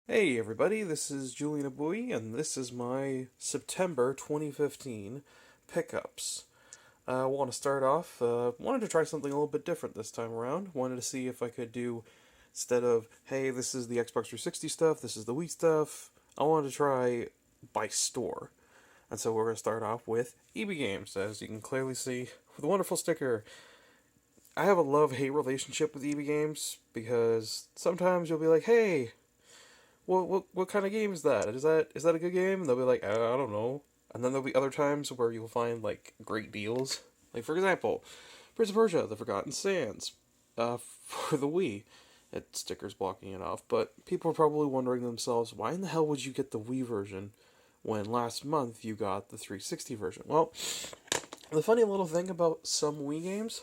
Hey everybody, this is Julian Abui, and this is my September 2015 pickups. I want to start off, wanted to try something a little bit different this time around. Wanted to see if I could do, instead of, hey, this is the Xbox 360 stuff, this is the Wii stuff, I wanted to try by store. And so we're going to start off with EB Games, as you can clearly see with a wonderful sticker. I have a love-hate relationship with EB Games, because sometimes you'll be like, hey, what kind of game is that? Is that a good game? And they'll be like, I don't know. And then there'll be other times where you'll find like great deals. Like for example, Prince of Persia: The Forgotten Sands, for the Wii. It stickers blocking it off, but people are probably wondering themselves, why in the hell would you get the Wii version when last month you got the 360 version? Well, the funny little thing about some Wii games,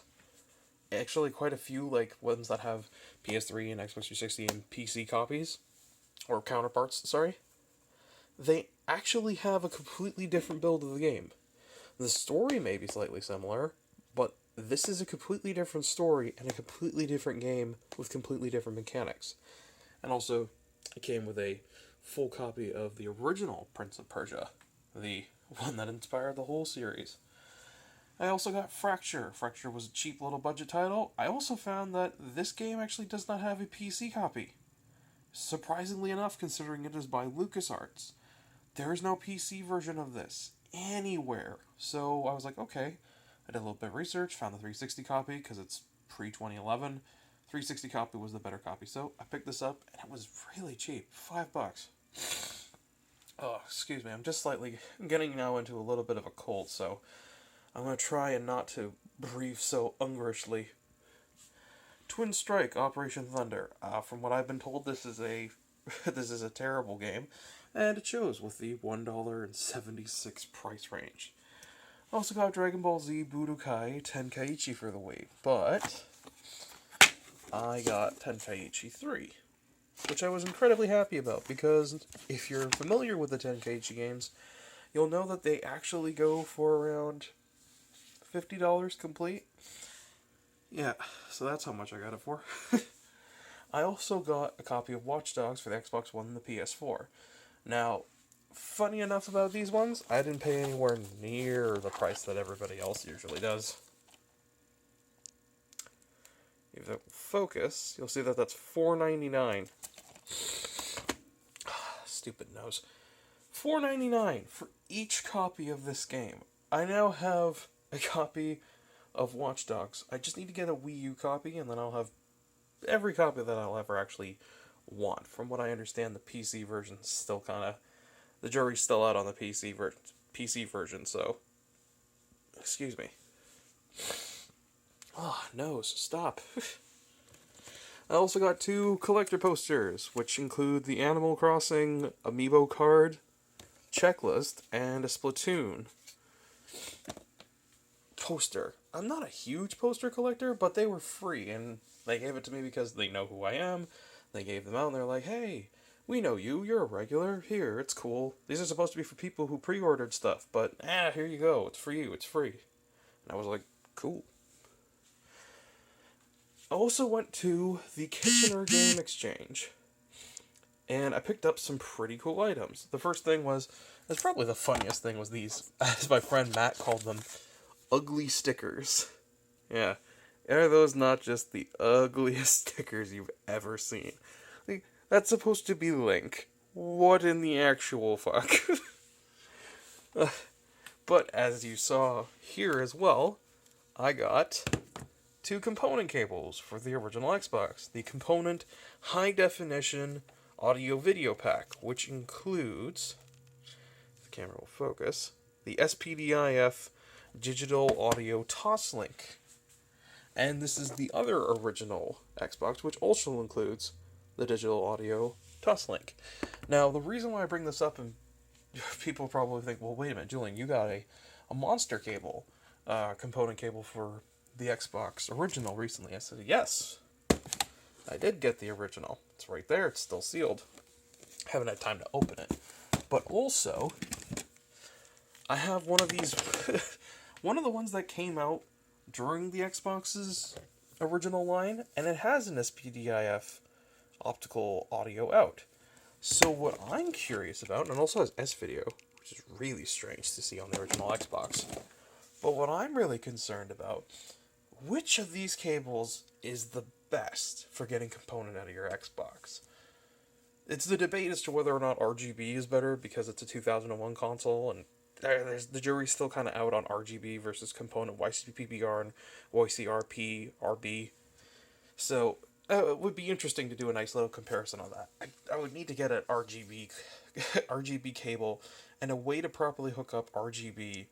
actually quite a few like ones that have PS3 and Xbox 360 and PC copies or counterparts, sorry, they actually have a completely different build of the game. The story may be slightly similar, but this is a completely different story and a completely different game with completely different mechanics. And also, it came with a full copy of the original Prince of Persia, the one that inspired the whole series. I also got Fracture. Fracture was a cheap little budget title. I also found that this game actually does not have a PC copy. Surprisingly enough, considering it is by LucasArts. There is no PC version of this anywhere. So I was like, okay. I did a little bit of research, found the 360 copy because it's pre 2011. 360 copy was the better copy, so I picked this up and it was really cheap, $5. Oh, excuse me, I'm just slightly getting now into a little bit of a cold, so I'm gonna try and not to breathe so ungrishly. Twin Strike Operation Thunder. From what I've been told, this is a this is a terrible game, and it shows with the $1.76 price range. Also got Dragon Ball Z Budokai Tenkaichi for the Wii, but I got Tenkaichi 3, which I was incredibly happy about because if you're familiar with the Tenkaichi games, you'll know that they actually go for around $50 complete. Yeah, so that's how much I got it for. I also got a copy of Watch Dogs for the Xbox One and the PS4. Now, funny enough about these ones, I didn't pay anywhere near the price that everybody else usually does. If it focus, you'll see that that's $4.99. Stupid nose. $4.99 for each copy of this game. I now have a copy of Watch Dogs. I just need to get a Wii U copy, and then I'll have every copy that I'll ever actually want. From what I understand, the PC version's still kind of, the jury's still out on the PC version. So, excuse me. Oh, nose, stop. I also got two collector posters, which include the Animal Crossing Amiibo card, checklist, and a Splatoon poster. I'm not a huge poster collector, but they were free, and they gave it to me because they know who I am. They gave them out, and they're like, hey, we know you, you're a regular, here, it's cool. These are supposed to be for people who pre-ordered stuff, but, here you go, it's for you, it's free. And I was like, cool. I also went to the Kitchener Game Exchange, and I picked up some pretty cool items. The first thing was, that's probably the funniest thing, was these, as my friend Matt called them, ugly stickers. Yeah. Are those not just the ugliest stickers you've ever seen? Like, that's supposed to be Link. What in the actual fuck? But as you saw here as well, I got two component cables for the original Xbox. The component high definition audio video pack, which includes, if the camera will focus, the SPDIF digital audio toslink. And this is the other original Xbox, which also includes the digital audio toslink. Now, the reason why I bring this up, and people probably think, well, wait a minute, Julian, you got a monster cable, component cable for the Xbox original recently. I said, yes, I did get the original. It's right there, it's still sealed. Haven't had time to open it. But also, I have one of these, one of the ones that came out during the Xbox's original line, and it has an SPDIF optical audio out. So what I'm curious about, and also has S-Video, which is really strange to see on the original Xbox, but what I'm really concerned about, which of these cables is the best for getting component out of your Xbox? It's the debate as to whether or not RGB is better because it's a 2001 console, and the jury's still kind of out on RGB versus component YCPBR and YCRP, RB. So it would be interesting to do a nice little comparison on that. I would need to get an RGB cable and a way to properly hook up RGB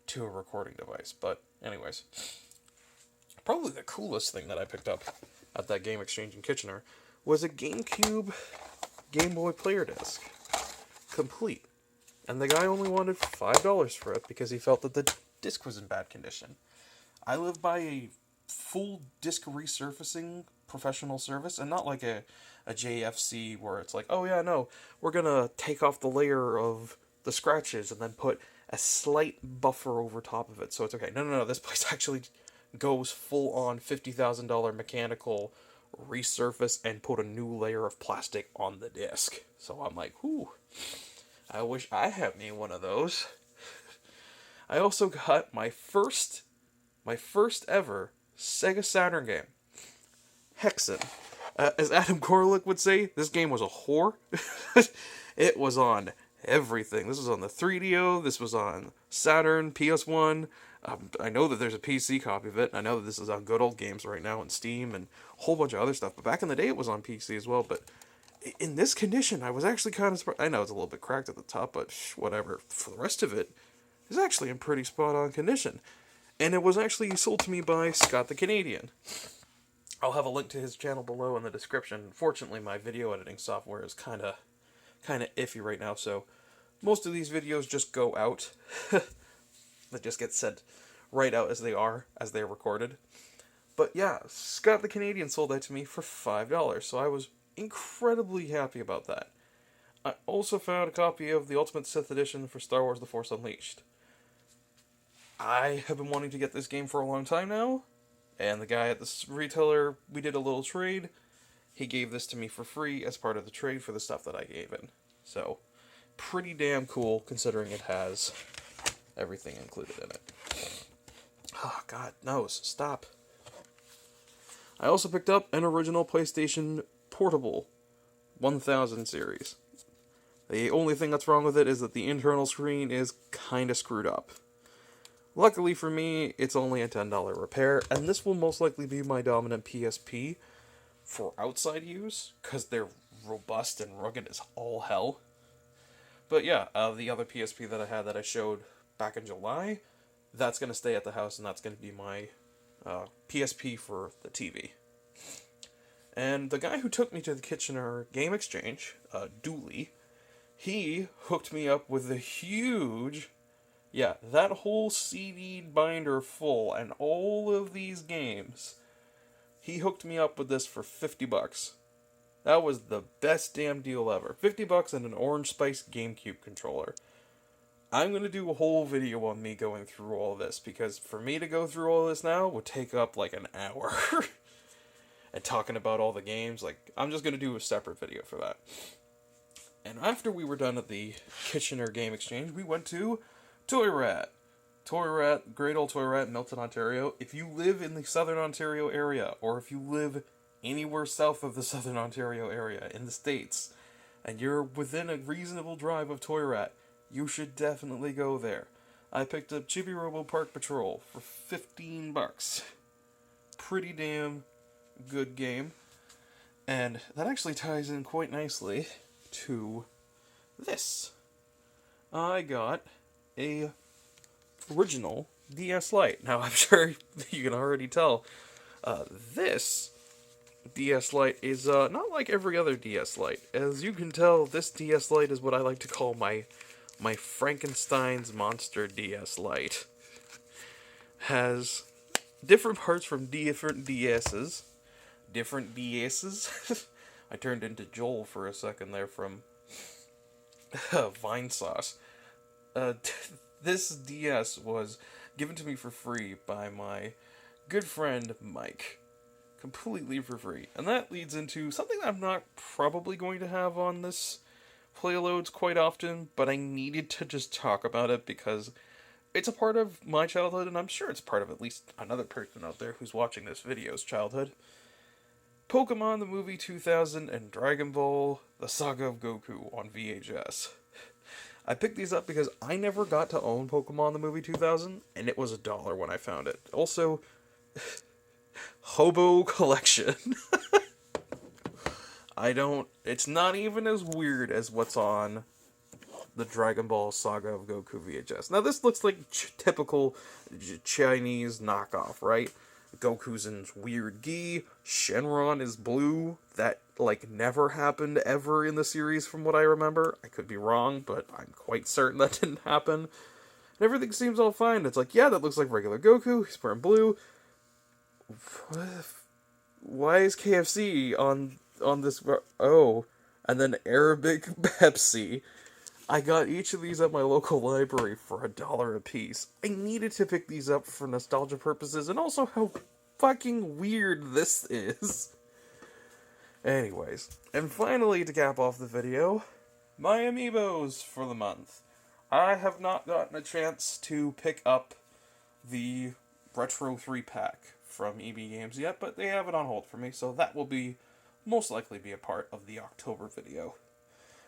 to a recording device. But anyways, probably the coolest thing that I picked up at that Game Exchange in Kitchener was a GameCube Game Boy player disc, complete. And the guy only wanted $5 for it because he felt that the disc was in bad condition. I live by a full disc resurfacing professional service, and not like a JFC where it's like, oh yeah, no, we're gonna take off the layer of the scratches and then put a slight buffer over top of it, so it's okay. No, this place actually goes full on $50,000 mechanical resurface and put a new layer of plastic on the disc. So I'm like, whew, I wish I had me one of those. I also got my first ever Sega Saturn game, Hexen. As Adam Korlick would say, this game was a whore. It was on everything. This was on the 3DO, this was on Saturn, PS1. I know that there's a PC copy of it. I know that this is on Good Old Games right now on Steam and a whole bunch of other stuff. But back in the day, it was on PC as well. But in this condition, I was actually kind of surprised. I know it's a little bit cracked at the top, but whatever. For the rest of it, it's actually in pretty spot-on condition. And it was actually sold to me by Scott the Canadian. I'll have a link to his channel below in the description. Unfortunately, my video editing software is kind of iffy right now, so most of these videos just go out. That just get sent right out as they're recorded. But yeah, Scott the Canadian sold that to me for $5, so I was incredibly happy about that. I also found a copy of the Ultimate Sith Edition for Star Wars The Force Unleashed. I have been wanting to get this game for a long time now, and the guy at this retailer, we did a little trade. He gave this to me for free as part of the trade for the stuff that I gave him. So, pretty damn cool considering it has everything included in it. Oh, God knows. Stop. I also picked up an original PlayStation Portable 1000 series. The only thing that's wrong with it is that the internal screen is kind of screwed up. Luckily for me, it's only a $10 repair, and this will most likely be my dominant PSP for outside use, because they're robust and rugged as all hell. But yeah, the other PSP that I had that I showed back in July, that's going to stay at the house, and that's going to be my PSP for the TV. And the guy who took me to the Kitchener Game Exchange, Dooley, he hooked me up with the huge, that whole CD binder full and all of these games. He hooked me up with this for $50. That was the best damn deal ever. $50 and an Orange Spice GameCube controller. I'm going to do a whole video on me going through all this, because for me to go through all this now would take up like an hour. And talking about all the games, I'm just going to do a separate video for that. And after we were done at the Kitchener Game Exchange, we went to Toy Rat. Toy Rat, great old Toy Rat, Milton, Ontario. If you live in the Southern Ontario area, or if you live anywhere south of the Southern Ontario area in the States, and you're within a reasonable drive of Toy Rat, you should definitely go there. I picked up Chibi Robo Park Patrol for $15. Pretty damn good game. And that actually ties in quite nicely to this. I got a original DS Lite. Now, I'm sure you can already tell, this DS Lite is not like every other DS Lite. As you can tell, this DS Lite is what I like to call my Frankenstein's monster DS Lite. Has different parts from different DSs. I turned into Joel for a second there from Vine Sauce. This DS was given to me for free by my good friend Mike. Completely for free. And that leads into something that I'm not probably going to have on this playloads quite often, but I needed to just talk about it because it's a part of my childhood, and I'm sure it's part of at least another person out there who's watching this video's childhood. Pokemon the Movie 2000 and Dragon Ball The Saga of Goku on VHS. I picked these up because I never got to own Pokemon the Movie 2000, and it was $1 when I found it. Also, Hobo Collection. It's not even as weird as what's on the Dragon Ball Saga of Goku VHS. Now, this looks like typical Chinese knockoff, right? Goku's in weird gi, Shenron is blue. That, never happened ever in the series from what I remember. I could be wrong, but I'm quite certain that didn't happen. And everything seems all fine. It's like, yeah, that looks like regular Goku. He's wearing blue. Why is KFC on this? Oh, and then Arabic Pepsi. I got each of these at my local library for $1 a piece. I needed to pick these up for nostalgia purposes, and also how fucking weird this is. Anyways, and finally, to cap off the video, my amiibos for the month. I have not gotten a chance to pick up the Retro 3-pack from EB Games yet, but they have it on hold for me, so that will most likely be a part of the October video.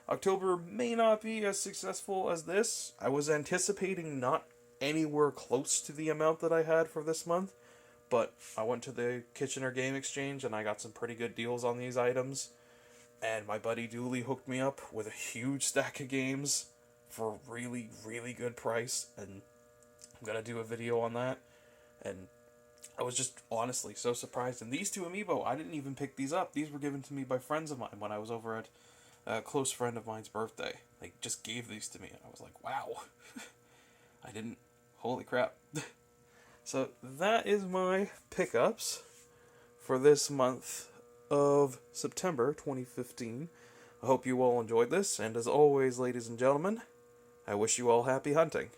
October may not be as successful as this. I was anticipating not anywhere close to the amount that I had for this month, but I went to the Kitchener Game Exchange and I got some pretty good deals on these items, and my buddy Dooley hooked me up with a huge stack of games for a really, really good price, and I'm gonna do a video on that. And I was just honestly so surprised. And these two amiibo, I didn't even pick these up. These were given to me by friends of mine when I was over at a close friend of mine's birthday. They just gave these to me, and I was like, wow. I didn't. Holy crap. So that is my pickups for this month of September 2015. I hope you all enjoyed this, and as always, ladies and gentlemen, I wish you all happy hunting.